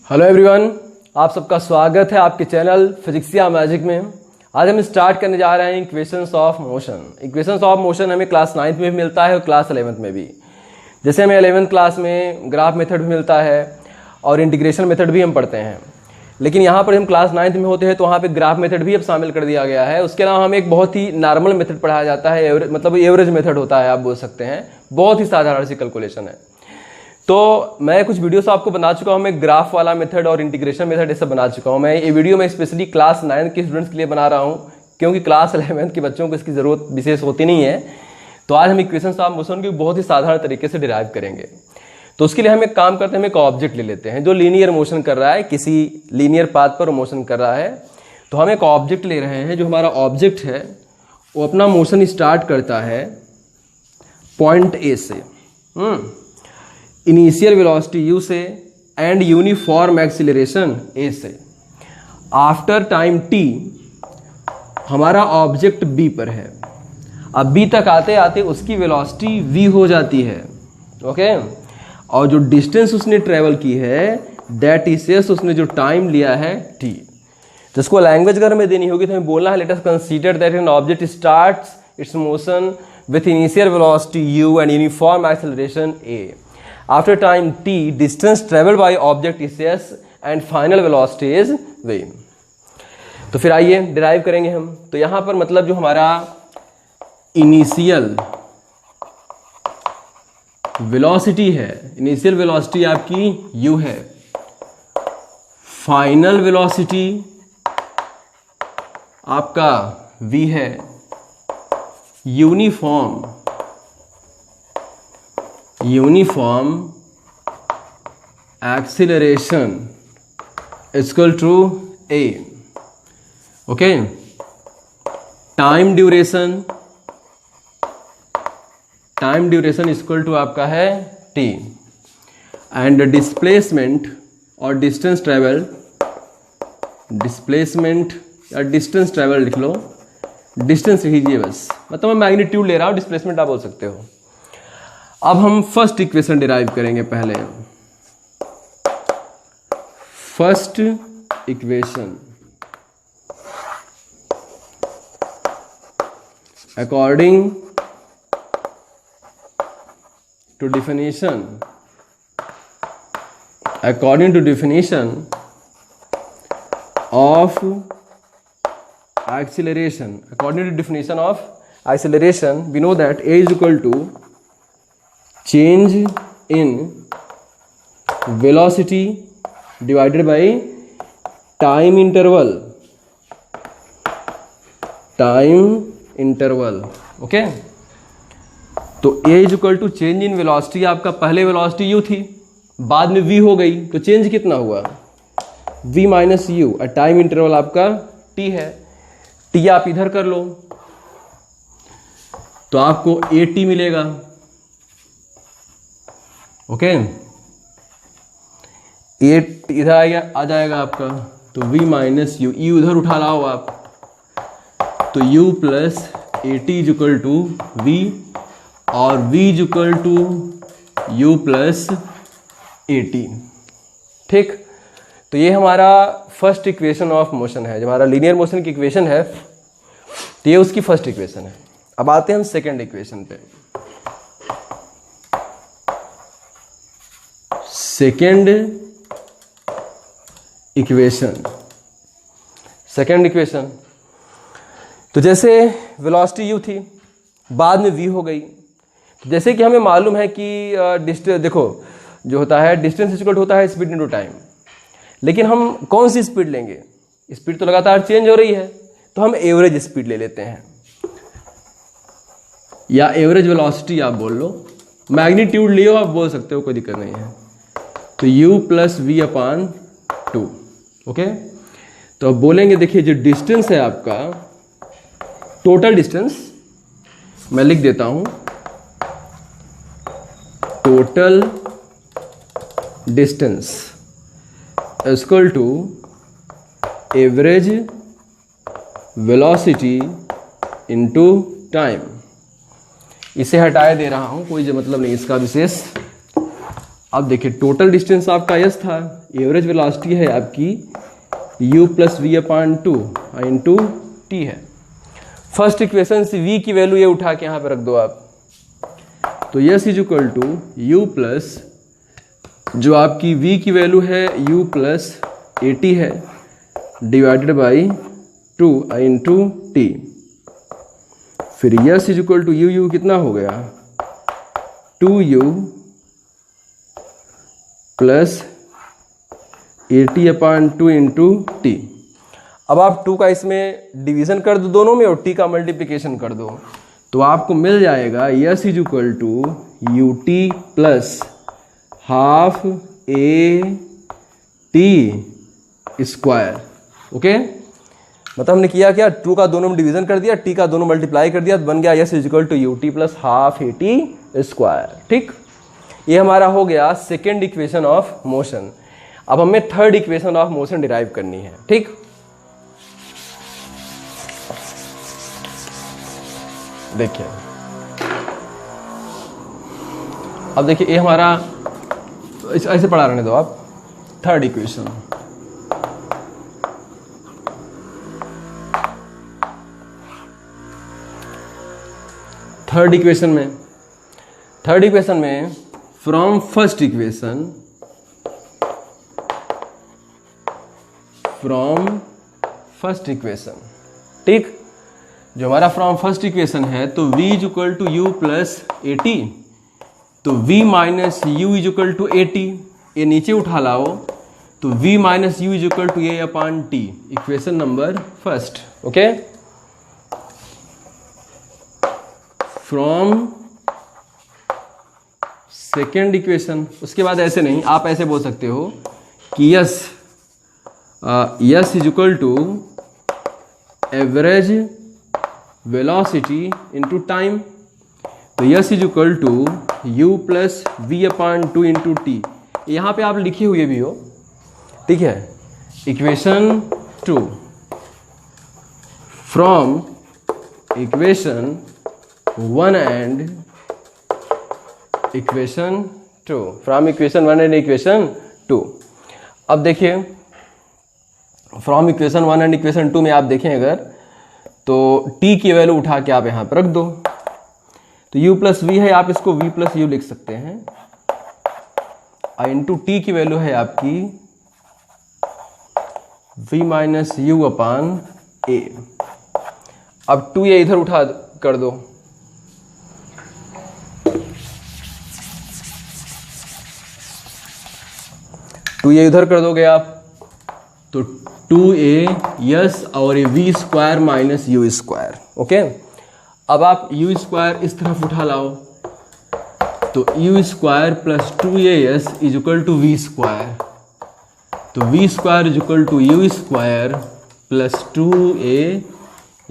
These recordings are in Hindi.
हेलो एवरीवन, आप सबका स्वागत है आपके चैनल फिजिक्सिया मैजिक में। आज हम स्टार्ट करने जा रहे हैं equations of motion. Equations of motion हमें क्लास 9th में भी मिलता है और क्लास 11th में भी। जैसे हमें 11th क्लास में ग्राफ मेथड भी मिलता है और इंटीग्रेशन मेथड भी हम पढ़ते हैं, लेकिन यहाँ पर हम क्लास 9th में होते हैं तो वहाँ पे ग्राफ मेथड भी अब शामिल कर दिया गया है। उसके अलावा हमें एक बहुत ही नॉर्मल मेथड पढ़ाया जाता है, एवरेज मेथड होता है, आप बोल सकते हैं। बहुत ही साधारण सी कैलकुलेशन है। तो मैं कुछ वीडियोस आपको बना चुका हूं, मैं ग्राफ वाला मेथड और इंटीग्रेशन मेथड ये सब बना चुका हूं। मैं ये वीडियो में स्पेशली क्लास 9 के स्टूडेंट्स के लिए बना रहा हूं, क्योंकि क्लास 11 के बच्चों को इसकी ज़रूरत विशेष होती नहीं है। तो आज हम इक्वेशंस ऑफ मोशन की बहुत ही साधारण तरीके से डिराइव करेंगे। तो उसके लिए हम एक काम करते हैं, हम एक ऑब्जेक्ट ले लेते हैं जो लीनियर मोशन कर रहा है, किसी लीनियर पाथ पर मोशन कर रहा है। तो हम एक ऑब्जेक्ट ले रहे हैं। जो हमारा ऑब्जेक्ट है वो अपना मोशन स्टार्ट करता है पॉइंट ए से, इनिशियल वेलोसिटी u से एंड यूनिफॉर्म एक्सीलरेशन a से। आफ्टर टाइम t हमारा ऑब्जेक्ट b पर है। अब b तक आते आते उसकी वेलोसिटी v हो जाती है, ओके। और जो डिस्टेंस उसने ट्रेवल की है दैट इज उसने जो टाइम लिया है t। तो इसको लैंग्वेज अगर हमें देनी होगी तो हमें बोलना है let us consider that an object starts it's motion with initial velocity u and uniform acceleration a. After time t, distance traveled by object is s and final velocity is v. तो फिर आइए डिराइव करेंगे हम। तो यहां पर मतलब जो हमारा इनिशियल वेलोसिटी है, इनिशियल वेलोसिटी आपकी u है, फाइनल वेलोसिटी आपका v है, uniform acceleration equal to a, okay. Time duration equal to आपका है t एंड डिस्प्लेसमेंट और डिस्टेंस ट्रेवल, डिस्प्लेसमेंट या डिस्टेंस ट्रेवल लिख लो, डिस्टेंस लीजिए बस, मतलब मैं मैग्नीट्यूड ले रहा हूं, डिस्प्लेसमेंट आप बोल सकते हो। अब हम फर्स्ट इक्वेशन डिराइव करेंगे। पहले first equation according to definition of acceleration, we know that a is equal to change in velocity divided by time interval, okay. तो a is equal to change in velocity, आपका पहले वेलोसिटी u थी, बाद में v हो गई, तो चेंज कितना हुआ v माइनस u, और टाइम इंटरवल आपका t है। t आप इधर कर लो तो आपको at मिलेगा, ओके। 8 इधर आ जाएगा आपका, तो v माइनस u, u उधर उठा लाओ आप, तो u plus at is equal to v और v is equal to u plus at, ठीक। तो ये हमारा फर्स्ट इक्वेशन ऑफ मोशन है, जो हमारा लीनियर मोशन की इक्वेशन है, तो ये उसकी फर्स्ट इक्वेशन है। अब आते हैं हम सेकेंड इक्वेशन पे। सेकेंड इक्वेशन, तो जैसे वेलोसिटी u थी, बाद में v हो गई। जैसे कि हमें मालूम है कि देखो जो होता है डिस्टेंस इक्वल होता है स्पीड इनटू टाइम, लेकिन हम कौन सी स्पीड लेंगे? स्पीड तो लगातार चेंज हो रही है, तो हम एवरेज स्पीड ले लेते हैं, या एवरेज वेलोसिटी आप बोल लो, मैग्नीट्यूड लियो आप बोल सकते हो, कोई दिक्कत नहीं है। तो u plus V upon 2, okay. तो अब बोलेंगे, देखिए जो डिस्टेंस है आपका, टोटल डिस्टेंस मैं लिख देता हूं, total distance equal to average velocity into time. इसे हटाए दे रहा हूं, कोई मतलब नहीं इसका विशेष। अब देखिए टोटल डिस्टेंस आपका एस था, एवरेज वेलोसिटी है आपकी u plus V upon two into T है। फर्स्ट इक्वेशन से v की वैल्यू ये उठा के यहाँ पे रख दो आप, तो S is equal to U plus जो आपकी v की वैल्यू है u प्लस ए टी है डिवाइडेड बाई 2 इंटू टी। फिर S is equal to U कितना हो गया 2u plus A T upon 2 into T. अब आप 2 का इसमें डिवीजन कर दो दोनों में और t का मल्टीप्लिकेशन कर दो, तो आपको मिल जाएगा S is equal to U T plus half A T square. Okay, मतलब हमने किया क्या, 2 का दोनों में डिवीजन कर दिया, t का दोनों मल्टीप्लाई कर दिया, तो बन गया S is equal to U T plus half A T square. ठीक, ये हमारा हो गया सेकेंड इक्वेशन ऑफ मोशन। अब हमें third equation of motion derive करनी है। ठीक, देखिए अब देखिए ये हमारा ऐसे पढ़ा रहने दो आप। थर्ड इक्वेशन, थर्ड इक्वेशन में फ्रॉम फर्स्ट इक्वेशन, ठीक, जो हमारा फ्रॉम फर्स्ट इक्वेशन है, तो v is equal to U plus A T, तो v minus U is equal to A T, ये नीचे उठा लाओ, तो v minus U is equal to A upon T, equation number first. Okay, from second equation, उसके बाद ऐसे नहीं, आप ऐसे बोल सकते हो कि S is equal to average velocity into time, तो S is equal to U plus V upon 2 into T. यहाँ पे आप लिखे हुए भी हो, ठीक है। Equation 2 from equation 1 and equation 2, from equation 1 and equation 2। अब देखिए फ्रॉम इक्वेशन 1 एंड इक्वेशन 2 में आप देखें अगर, तो t की वैल्यू उठा के आप यहाँ पर रख दो, तो u प्लस वी है, आप इसको v प्लस यू लिख सकते हैं, इंटू टी की वैल्यू है आपकी v माइनस यू अपान ए। अब 2 ये इधर उठा कर दो, टू ये इधर कर दोगे आप, तो 2a यस और ये v square minus you square. Okay, अब आप u स्क्वायर इस तरफ उठा लाओ, तो u square plus 2a S is equal to v square, तो v square is equal to U square plus 2a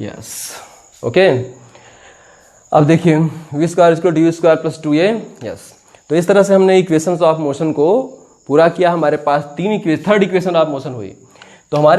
S. Okay, अब देखिए v square is equal to U square plus 2a S. तो इस तरह से हमने इक्वेशंस ऑफ मोशन को पूरा किया। हमारे पास थर्ड इक्वेशन ऑफ मोशन हुई। तो हमारे